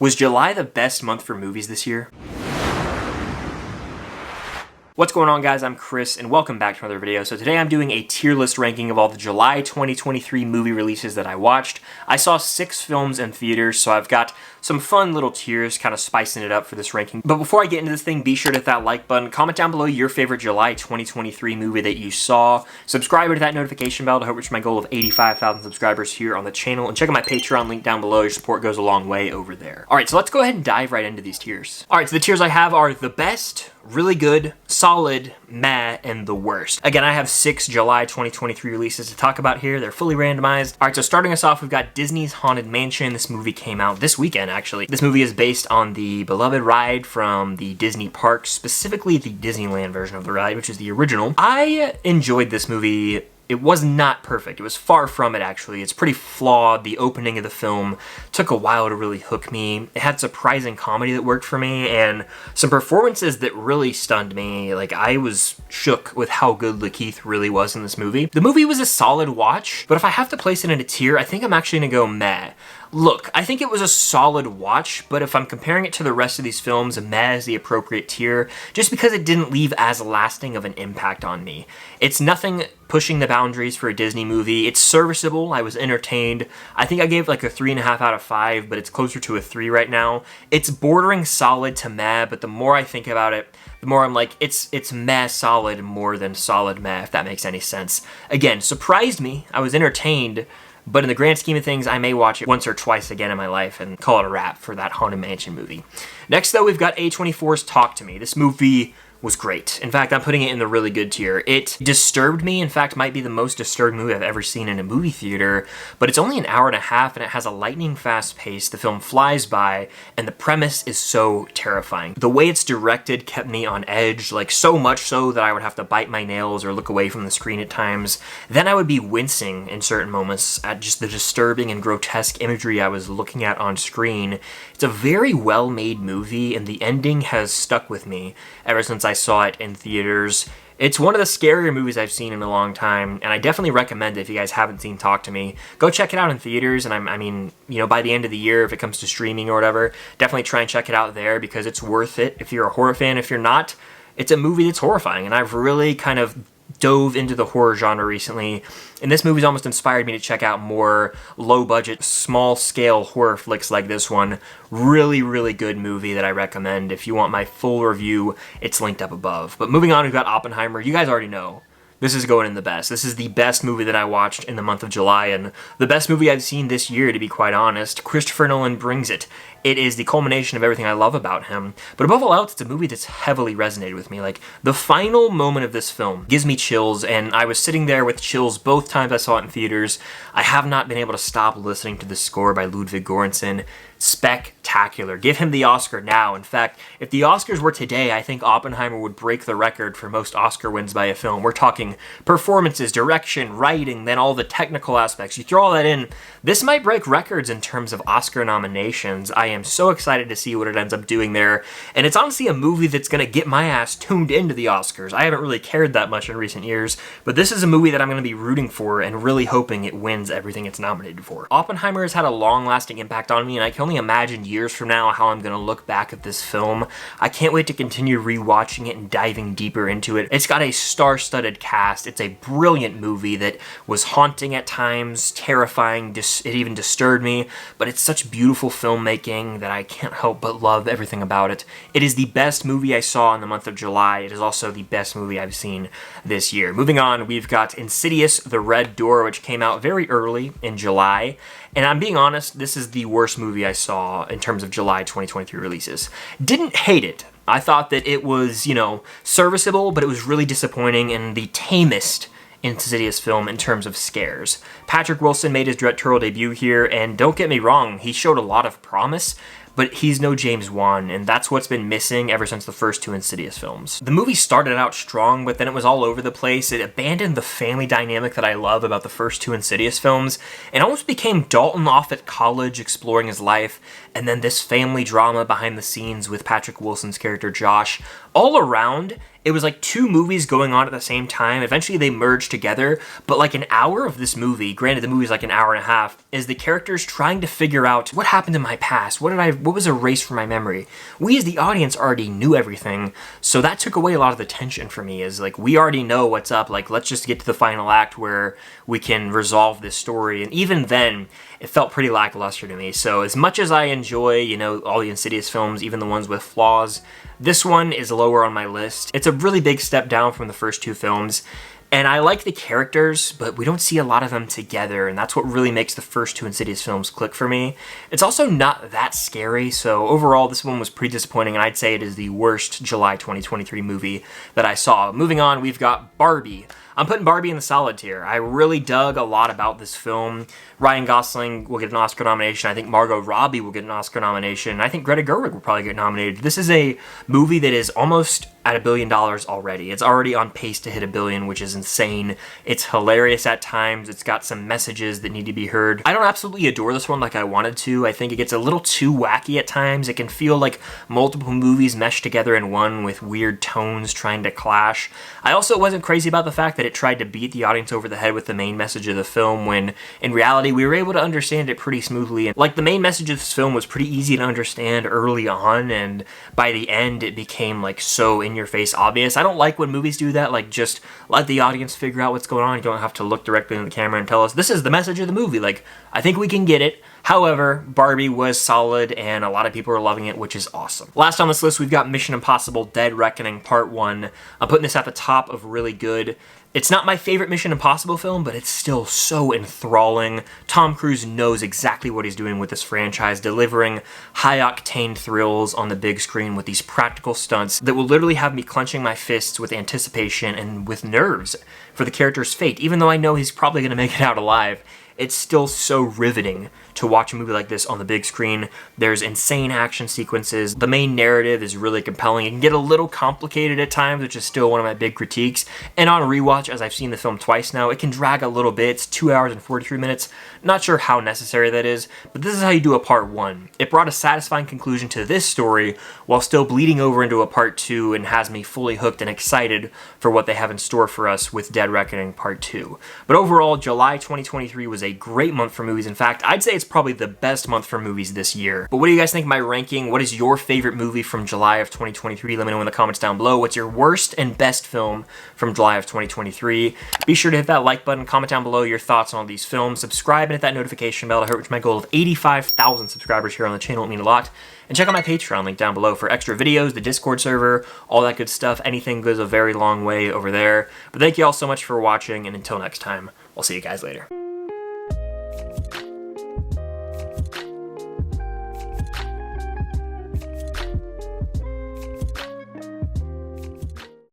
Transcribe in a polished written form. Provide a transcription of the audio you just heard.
Was July the best month for movies this year? What's going on, guys? I'm Chris, and welcome back to another video. So today I'm doing a tier list ranking of all the July 2023 movie releases that I watched. I saw 6 films in theaters, so I've got some fun little tiers kind of spicing it up for this ranking. But before I get into this thing, be sure to hit that like button, comment down below your favorite July 2023 movie that you saw, subscribe to that notification bell to help reach my goal of 85,000 subscribers here on the channel, and check out my Patreon link down below. Your support goes a long way over there. Alright, so let's go ahead and dive right into these tiers. Alright, so the tiers I have are the best, really good, solid, meh, and the worst. Again, I have 6 July 2023 releases to talk about here. They're fully randomized. Alright, so starting us off, we've got Disney's Haunted Mansion. This movie came out this weekend, actually. This movie is based on the beloved ride from the Disney parks, specifically the Disneyland version of the ride, which is the original. I enjoyed this movie. It was not perfect. It was far from it, actually. It's pretty flawed. The opening of the film took a while to really hook me. It had surprising comedy that worked for me, and some performances that really stunned me. Like, I was shook with how good Lakeith really was in this movie. The movie was a solid watch, but if I have to place it in a tier, I think I'm actually gonna go meh. Look, I think it was a solid watch, but if I'm comparing it to the rest of these films, meh is the appropriate tier, just because it didn't leave as lasting of an impact on me. It's nothing pushing the boundaries for a Disney movie. It's serviceable. I was entertained. I think I gave like a 3.5 out of 5, but it's closer to a 3 right now. It's bordering solid to meh, but the more I think about it, the more I'm like, it's meh solid more than solid meh, if that makes any sense. Again, surprised me. I was entertained. But in the grand scheme of things, I may watch it once or twice again in my life and call it a wrap for that Haunted Mansion movie. Next, though, we've got A24's Talk to Me. This movie was great. In fact, I'm putting it in the really good tier. It disturbed me. In fact, might be the most disturbed movie I've ever seen in a movie theater, but it's only an hour and a half and it has a lightning fast pace. The film flies by and the premise is so terrifying. The way it's directed kept me on edge, like so much so that I would have to bite my nails or look away from the screen at times. Then I would be wincing in certain moments at just the disturbing and grotesque imagery I was looking at on screen. It's a very well-made movie and the ending has stuck with me ever since I saw it in theaters. It's one of the scarier movies I've seen in a long time, and I definitely recommend it if you guys haven't seen Talk to Me. Go check it out in theaters, and I mean, you know, by the end of the year, if it comes to streaming or whatever, definitely try and check it out there because it's worth it if you're a horror fan. If you're not, it's a movie that's horrifying, and I've really kind of dove into the horror genre recently, and this movie's almost inspired me to check out more low-budget, small-scale horror flicks like this one. Really, really good movie that I recommend. If you want my full review, it's linked up above. But moving on, we've got Oppenheimer. You guys already know. This is going in the best. This is the best movie that I watched in the month of July, and the best movie I've seen this year, to be quite honest. Christopher Nolan brings it. It is the culmination of everything I love about him. But above all else, it's a movie that's heavily resonated with me. Like, the final moment of this film gives me chills, and I was sitting there with chills both times I saw it in theaters. I have not been able to stop listening to the score by Ludwig Göransson. Spectacular. Give him the Oscar now. In fact, if the Oscars were today, I think Oppenheimer would break the record for most Oscar wins by a film. We're talking performances, direction, writing, then all the technical aspects. You throw all that in, this might break records in terms of Oscar nominations. I am so excited to see what it ends up doing there. And it's honestly a movie that's going to get my ass tuned into the Oscars. I haven't really cared that much in recent years, but this is a movie that I'm going to be rooting for and really hoping it wins everything it's nominated for. Oppenheimer has had a long-lasting impact on me, and I can only imagine years from now how I'm going to look back at this film. I can't wait to continue rewatching it and diving deeper into it. It's got a star-studded cast. It's a brilliant movie that was haunting at times, terrifying, it even disturbed me, but it's such beautiful filmmaking that I can't help but love everything about it. It is the best movie I saw in the month of July. It is also the best movie I've seen this year. Moving on, we've got Insidious, The Red Door, which came out very early in July. And I'm being honest, this is the worst movie I saw in terms of July 2023 releases. Didn't hate it. I thought that it was, you know, serviceable, but it was really disappointing and the tamest Insidious film in terms of scares. Patrick Wilson made his directorial debut here, and don't get me wrong, he showed a lot of promise, but he's no James Wan, and that's what's been missing ever since the first 2 Insidious films. The movie started out strong, but then it was all over the place. It abandoned the family dynamic that I love about the first 2 Insidious films, and almost became Dalton off at college exploring his life, and then this family drama behind the scenes with Patrick Wilson's character Josh. All around, it was like 2 movies going on at the same time. Eventually they merged together, but like an hour of this movie, granted the movie's like an hour and a half, is the characters trying to figure out what happened in my past. What what was erased from my memory? We as the audience already knew everything, so that took away a lot of the tension for me, is like, we already know what's up, like, let's just get to the final act where we can resolve this story. And even then, it felt pretty lackluster to me. So as much as I enjoy, you know, all the Insidious films, even the ones with flaws, this one is lower on my list. It's a really big step down from the first two films. And I like the characters, but we don't see a lot of them together, and that's what really makes the first two Insidious films click for me. It's also not that scary, so overall this one was pretty disappointing, and I'd say it is the worst July 2023 movie that I saw. Moving on, we've got Barbie. I'm putting Barbie in the solid tier. I really dug a lot about this film. Ryan Gosling will get an Oscar nomination. I think Margot Robbie will get an Oscar nomination. I think Greta Gerwig will probably get nominated. This is a movie that is almost at $1 billion already. It's already on pace to hit $1 billion, which is insane. It's hilarious at times. It's got some messages that need to be heard. I don't absolutely adore this one like I wanted to. I think it gets a little too wacky at times. It can feel like multiple movies meshed together in one with weird tones trying to clash. I also wasn't crazy about the fact that it tried to beat the audience over the head with the main message of the film, when in reality we were able to understand it pretty smoothly. And like, the main message of this film was pretty easy to understand early on, and by the end it became like so in your face obvious. I don't like when movies do that, like just let the audience figure out what's going on. You don't have to look directly in the camera and tell us this is the message of the movie. Like, I think we can get it. However, Barbie was solid, and a lot of people are loving it, which is awesome. Last on this list, we've got Mission Impossible Dead Reckoning Part 1. I'm putting this at the top of really good. It's not my favorite Mission Impossible film, but it's still so enthralling. Tom Cruise knows exactly what he's doing with this franchise, delivering high-octane thrills on the big screen with these practical stunts that will literally have me clenching my fists with anticipation and with nerves for the character's fate. Even though I know he's probably going to make it out alive, it's still so riveting to watch a movie like this on the big screen. There's insane action sequences. The main narrative is really compelling. It can get a little complicated at times, which is still one of my big critiques. And on rewatch, as I've seen the film twice now, it can drag a little bit. It's 2 hours and 43 minutes. Not sure how necessary that is, but this is how you do a part 1. It brought a satisfying conclusion to this story while still bleeding over into a part 2, and has me fully hooked and excited for what they have in store for us with Dead Reckoning Part 2. But overall, July 2023 was a great month for movies. In fact, I'd say it's probably the best month for movies this year. But what do you guys think of my ranking? What is your favorite movie from July of 2023? Let me know in the comments down below. What's your worst and best film from July of 2023? Be sure to hit that like button, comment down below your thoughts on all these films, subscribe and hit that notification bell to reach my goal of 85,000 subscribers here on the channel. It would mean a lot. And check out my Patreon link down below for extra videos, the Discord server, all that good stuff. Anything goes a very long way over there. But thank you all so much for watching, and until next time, I'll see you guys later.